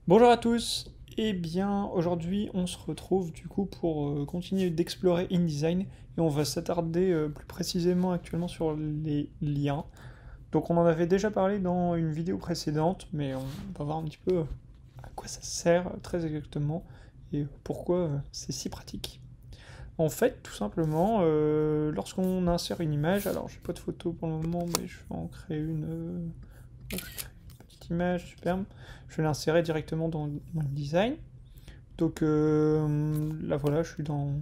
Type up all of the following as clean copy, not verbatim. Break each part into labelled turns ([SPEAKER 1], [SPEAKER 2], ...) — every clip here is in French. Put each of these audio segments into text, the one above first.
[SPEAKER 1] Bonjour à tous, eh bien aujourd'hui on se retrouve du coup pour continuer d'explorer InDesign et on va s'attarder plus précisément actuellement sur les liens. Donc on en avait déjà parlé dans une vidéo précédente, mais on va voir un petit peu à quoi ça sert très exactement et pourquoi c'est si pratique. En fait, tout simplement, lorsqu'on insère une image, alors j'ai pas de photo pour le moment, mais je vais en créer une. Je crée une petite image, superbe. Je vais l'insérer directement dans le design. Donc là voilà, je suis dans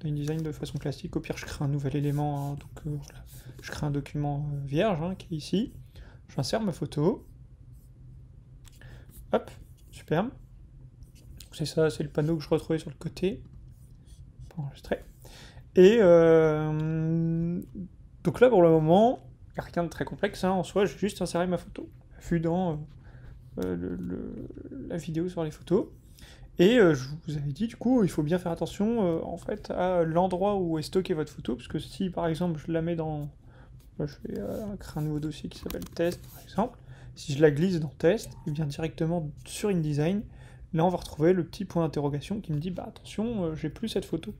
[SPEAKER 1] InDesign de façon classique. Au pire, je crée un nouvel élément. Hein, donc voilà, je crée un document vierge hein, qui est ici. J'insère ma photo. Hop, superbe. C'est ça, c'est le panneau que je retrouvais sur le côté pour enregistrer. Et donc là, pour le moment, il n'y a rien de très complexe. Hein, en soi, j'ai juste inséré ma photo. Vu dans la vidéo sur les photos. Et je vous avais dit, du coup, il faut bien faire attention en fait à l'endroit où est stockée votre photo, parce que si par exemple je la mets dans. Là, je vais créer un nouveau dossier qui s'appelle test par exemple. Si je la glisse dans test, et bien directement sur InDesign, là on va retrouver le petit point d'interrogation qui me dit bah attention, j'ai plus cette photo.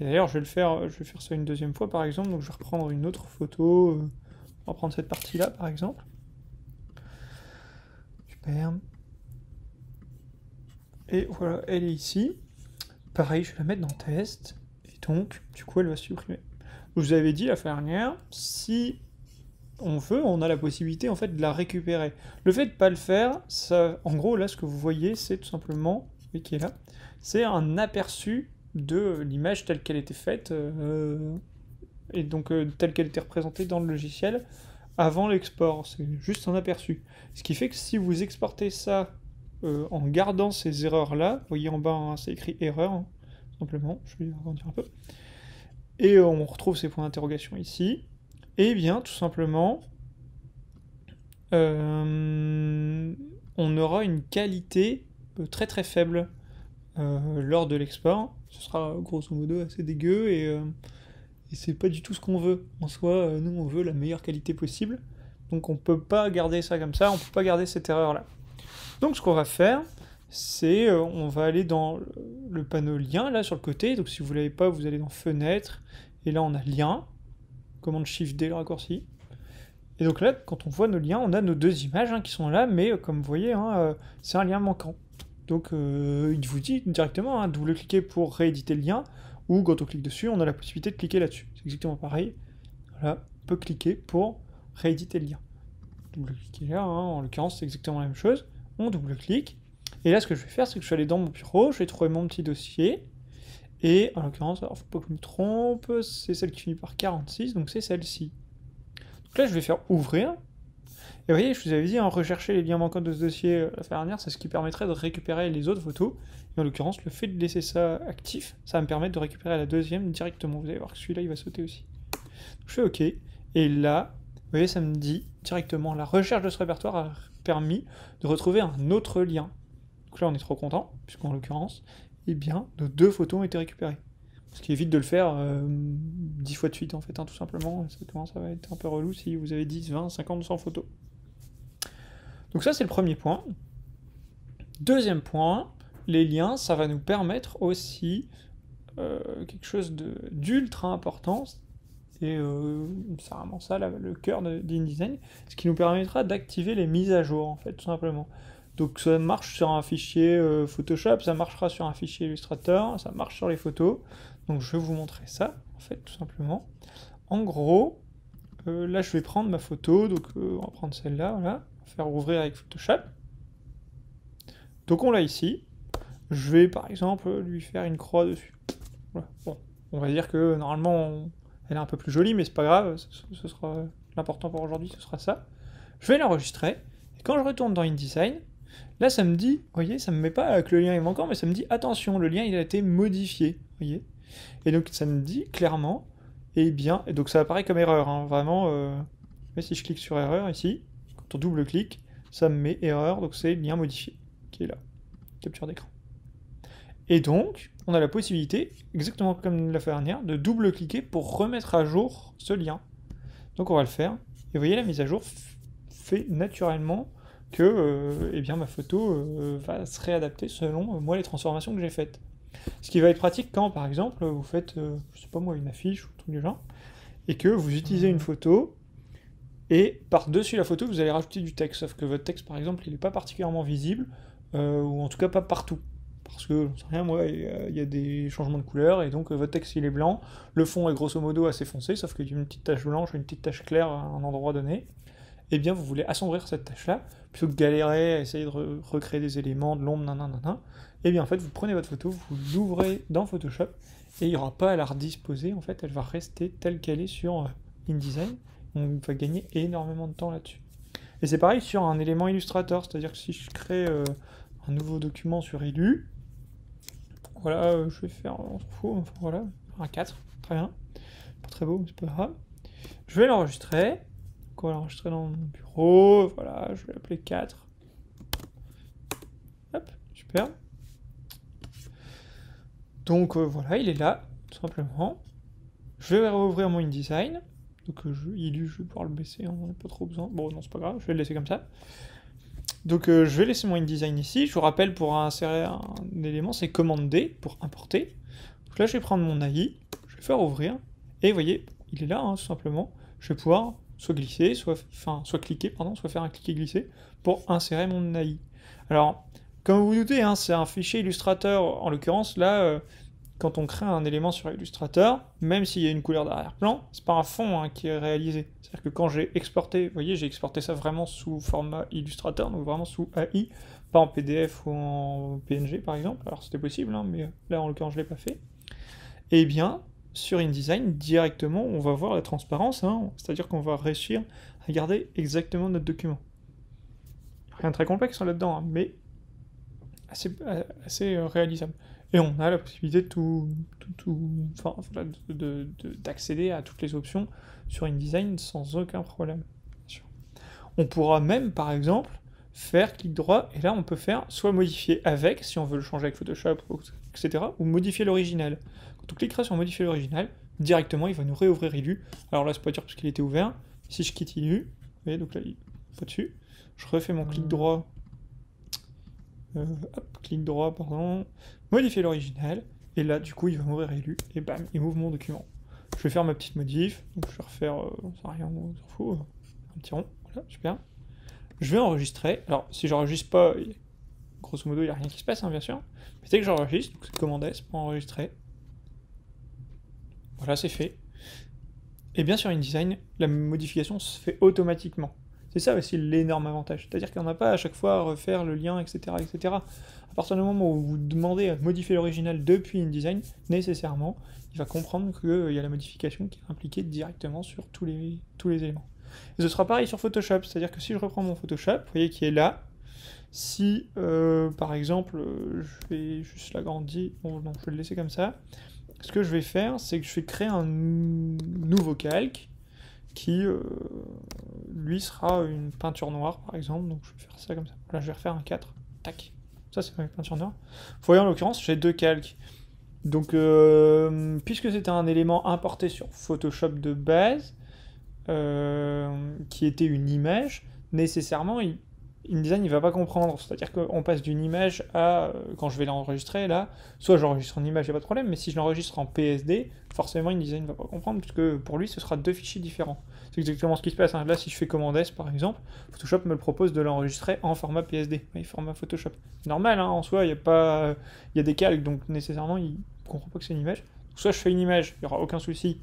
[SPEAKER 1] Et d'ailleurs, je vais faire ça une deuxième fois par exemple, donc je vais reprendre une autre photo, on va prendre cette partie-là par exemple. Super. Et voilà, elle est ici. Pareil, je vais la mettre dans test. Et donc, du coup, elle va supprimer. Je vous avais dit la fois dernière, si on veut, on a la possibilité en fait de la récupérer. Le fait de ne pas le faire, ça, en gros, là, ce que vous voyez, c'est tout simplement, oui, qui est là, c'est un aperçu de l'image telle qu'elle était faite, et donc telle qu'elle était représentée dans le logiciel avant l'export. C'est juste un aperçu. Ce qui fait que si vous exportez ça en gardant ces erreurs-là, vous voyez en bas, hein, c'est écrit erreur, hein, simplement, je vais agrandir un peu, et on retrouve ces points d'interrogation ici, et bien tout simplement, on aura une qualité très très faible lors de l'export. Ce sera grosso modo assez dégueu et c'est pas du tout ce qu'on veut. En soi, nous on veut la meilleure qualité possible, donc on peut pas garder ça comme ça, on peut pas garder cette erreur là. Donc ce qu'on va faire, c'est on va aller dans le panneau lien là sur le côté. Donc si vous l'avez pas, vous allez dans fenêtre et là on a lien, commande Shift D le raccourci. Et donc là, quand on voit nos liens, on a nos deux images hein, qui sont là, mais comme vous voyez, hein, c'est un lien manquant. Donc il vous dit directement hein, double-cliquer pour rééditer le lien, ou quand on clique dessus, on a la possibilité de cliquer là-dessus. C'est exactement pareil. Voilà, on peut cliquer pour rééditer le lien. Double-cliquer là, hein, en l'occurrence, c'est exactement la même chose. On double-clique. Et là, ce que je vais faire, c'est que je vais aller dans mon bureau, je vais trouver mon petit dossier. Et en l'occurrence, alors faut pas que je me trompe, c'est celle qui finit par 46, donc c'est celle-ci. Donc là, je vais faire ouvrir. Et vous voyez, je vous avais dit, hein, rechercher les liens manquants de ce dossier la fois dernière, c'est ce qui permettrait de récupérer les autres photos. Et en l'occurrence, le fait de laisser ça actif, ça va me permettre de récupérer la deuxième directement. Vous allez voir que celui-là, il va sauter aussi. Donc, je fais OK. Et là, vous voyez, ça me dit directement, la recherche de ce répertoire a permis de retrouver un autre lien. Donc là, on est trop content, puisqu'en l'occurrence, eh bien, nos deux photos ont été récupérées. Ce qui évite de le faire 10 fois de suite, en fait, hein, tout simplement. Ça va être un peu relou si vous avez 10, 20, 50, 100 photos. Donc ça, c'est le premier point. Deuxième point, les liens, ça va nous permettre aussi quelque chose d'ultra important, et c'est vraiment ça le cœur d'InDesign, ce qui nous permettra d'activer les mises à jour, en fait, tout simplement. Donc ça marche sur un fichier Photoshop, ça marchera sur un fichier Illustrator, ça marche sur les photos. Donc je vais vous montrer ça, en fait, tout simplement. En gros, là je vais prendre ma photo, donc on va prendre celle-là, voilà, faire ouvrir avec Photoshop. Donc on l'a ici. Je vais par exemple lui faire une croix dessus. Voilà. Bon, on va dire que normalement elle est un peu plus jolie, mais c'est pas grave, ce sera l'important pour aujourd'hui, ce sera ça. Je vais l'enregistrer, et quand je retourne dans InDesign, là ça me dit, vous voyez, ça me met pas que le lien est manquant, mais ça me dit attention, le lien il a été modifié, vous voyez. Et donc ça me dit clairement, et bien, et donc ça apparaît comme erreur, hein, vraiment, mais si je clique sur erreur ici, quand on double-clique, ça me met erreur, donc c'est lien modifié, qui est là, capture d'écran. Et donc, on a la possibilité, exactement comme la fois dernière, de double-cliquer pour remettre à jour ce lien. Donc on va le faire. Et vous voyez, la mise à jour fait naturellement que eh bien, ma photo va se réadapter selon moi les transformations que j'ai faites. Ce qui va être pratique quand, par exemple, vous faites, je sais pas moi, une affiche ou tout du genre, et que vous utilisez une photo, et par-dessus la photo, vous allez rajouter du texte, sauf que votre texte, par exemple, il n'est pas particulièrement visible, ou en tout cas pas partout. Parce que, j'en sais rien, moi, il y a des changements de couleur, et donc votre texte il est blanc, le fond est grosso modo assez foncé, sauf qu'il y a une petite tache blanche ou une petite tache claire à un endroit donné. Eh bien, vous voulez assombrir cette tache-là, plutôt que galérer à essayer de recréer des éléments, de l'ombre, nanana. Eh bien, en fait, vous prenez votre photo, vous l'ouvrez dans Photoshop, et il n'y aura pas à la redisposer, en fait, elle va rester telle qu'elle est sur InDesign. On va gagner énormément de temps là-dessus. Et c'est pareil sur un élément Illustrator, c'est-à-dire que si je crée un nouveau document sur Illu, voilà, je vais faire, on s'en fout, enfin voilà, un 4, très bien, pas très beau, mais c'est pas grave. Je vais l'enregistrer, donc on va l'enregistrer dans mon bureau, voilà, je vais l'appeler 4. Hop, super. Donc voilà, il est là, tout simplement. Je vais rouvrir mon InDesign. Donc Illu, je vais pouvoir le baisser, on n'en a pas trop besoin. Bon, non, c'est pas grave, je vais le laisser comme ça. Donc je vais laisser mon InDesign ici. Je vous rappelle, pour insérer un élément, c'est commande D pour importer. Donc là, je vais prendre mon AI, je vais faire ouvrir. Et vous voyez, il est là, hein, tout simplement. Je vais pouvoir soit glisser, soit cliquer, pardon, soit faire un cliquer-glisser pour insérer mon AI. Alors, comme vous vous doutez, hein, c'est un fichier Illustrator. En l'occurrence, là, quand on crée un élément sur Illustrator, même s'il y a une couleur d'arrière-plan, c'est pas un fond hein, qui est réalisé. C'est-à-dire que quand j'ai exporté, vous voyez, j'ai exporté ça vraiment sous format Illustrator, donc vraiment sous AI, pas en PDF ou en PNG par exemple. Alors c'était possible, hein, mais là en l'occurrence je l'ai pas fait. Et bien, sur InDesign, directement, on va voir la transparence, hein, c'est-à-dire qu'on va réussir à garder exactement notre document. Rien de très complexe là-dedans, hein, mais assez réalisable. Et on a la possibilité d'accéder à toutes les options sur InDesign sans aucun problème. On pourra même, par exemple, faire clic droit, et là on peut faire soit modifier avec, si on veut le changer avec Photoshop, etc., ou modifier l'original. Quand on cliquera sur modifier l'original, directement il va nous réouvrir Illu. Alors là c'est pas dur parce qu'il était ouvert. Si je quitte Illu, vous voyez, donc là il est pas dessus, je refais mon clic droit, pardon, modifier l'original, et là du coup il va m'ouvrir Illu, et bam, il m'ouvre mon document. Je vais faire ma petite modif, donc je vais refaire, ça rien, on s'en fout, un petit rond, voilà, super. Je vais enregistrer, alors si j'enregistre pas, grosso modo il n'y a rien qui se passe, hein, bien sûr, mais dès que j'enregistre, donc c'est commande S pour enregistrer, voilà c'est fait. Et bien sur InDesign, la modification se fait automatiquement. C'est ça aussi l'énorme avantage, c'est-à-dire qu'on n'a pas à chaque fois à refaire le lien, etc., etc. À partir du moment où vous demandez à modifier l'original depuis InDesign, nécessairement, il va comprendre qu'il y a la modification qui est impliquée directement sur tous les éléments. Et ce sera pareil sur Photoshop, c'est-à-dire que si je reprends mon Photoshop, vous voyez qui est là, si par exemple je vais juste l'agrandir, bon non, je vais le laisser comme ça, ce que je vais faire, c'est que je vais créer un nouveau calque, qui lui sera une peinture noire par exemple, donc je vais faire ça comme ça. Là je vais refaire un 4, tac, ça c'est ma peinture noire. Vous voyez en l'occurrence j'ai deux calques, donc puisque c'était un élément importé sur Photoshop de base, qui était une image, nécessairement InDesign il va pas comprendre, c'est-à-dire qu'on passe d'une image à, quand je vais l'enregistrer là, soit j'enregistre en image, il n'y a pas de problème, mais si je l'enregistre en PSD, forcément InDesign va pas comprendre, puisque pour lui ce sera deux fichiers différents. C'est exactement ce qui se passe, hein. Là si je fais commande S par exemple, Photoshop me le propose de l'enregistrer en format PSD, oui, format Photoshop. Normal, hein, en soi, il y a des calques, donc nécessairement il comprend pas que c'est une image. Soit je fais une image, il n'y aura aucun souci,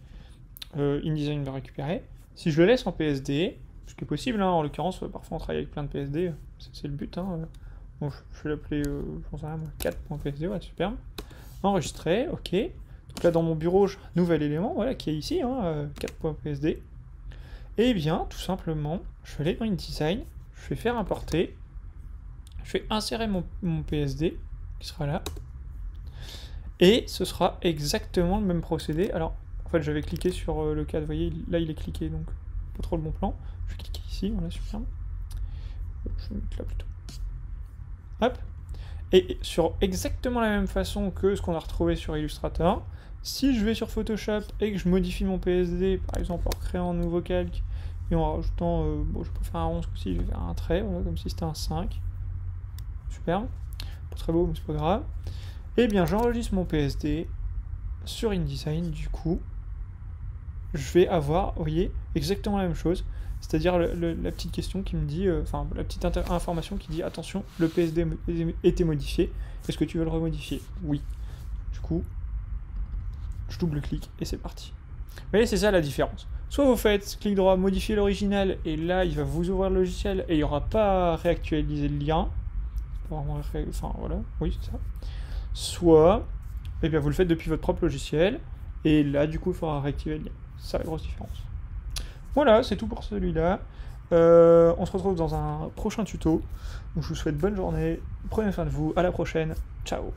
[SPEAKER 1] InDesign va récupérer. Si je le laisse en PSD, ce qui est possible, hein, en l'occurrence, parfois on travaille avec plein de PSD, c'est le but. Hein. Bon, je vais l'appeler, j'en sais rien, 4.psd, ouais, super. Enregistrer, ok. Donc là, dans mon bureau, j'ai un nouvel élément, voilà, qui est ici, hein, 4.psd. Et bien, tout simplement, je vais aller dans InDesign, je vais faire importer, je vais insérer mon PSD, qui sera là. Et ce sera exactement le même procédé. Alors, en fait, j'avais cliqué sur le cadre, vous voyez, là il est cliqué, donc pas trop le bon plan. Je vais cliquer ici, voilà, super. Je vais mettre là plutôt. Hop. Et sur exactement la même façon que ce qu'on a retrouvé sur Illustrator, si je vais sur Photoshop et que je modifie mon PSD, par exemple en créant un nouveau calque, et en rajoutant, bon, je peux faire un 11 aussi, je vais faire un trait, voilà, comme si c'était un 5. Super. Pas très beau, mais c'est pas grave. Et bien, j'enregistre mon PSD sur InDesign, du coup, je vais avoir, vous voyez, exactement la même chose. C'est-à-dire la petite question qui me dit, enfin, la petite information qui dit, attention, le PSD a été modifié, est-ce que tu veux le remodifier? Oui. Du coup, je double-clique et c'est parti. Vous voyez, c'est ça la différence. Soit vous faites clic droit, modifier l'original, et là, il va vous ouvrir le logiciel, et il n'y aura pas à réactualiser le lien. Enfin, voilà, oui, c'est ça. Soit, eh bien, vous le faites depuis votre propre logiciel, et là, du coup, il faudra réactiver le lien. C'est ça la grosse différence. Voilà, c'est tout pour celui-là. On se retrouve dans un prochain tuto. Donc, je vous souhaite bonne journée, prenez soin de vous, à la prochaine, ciao.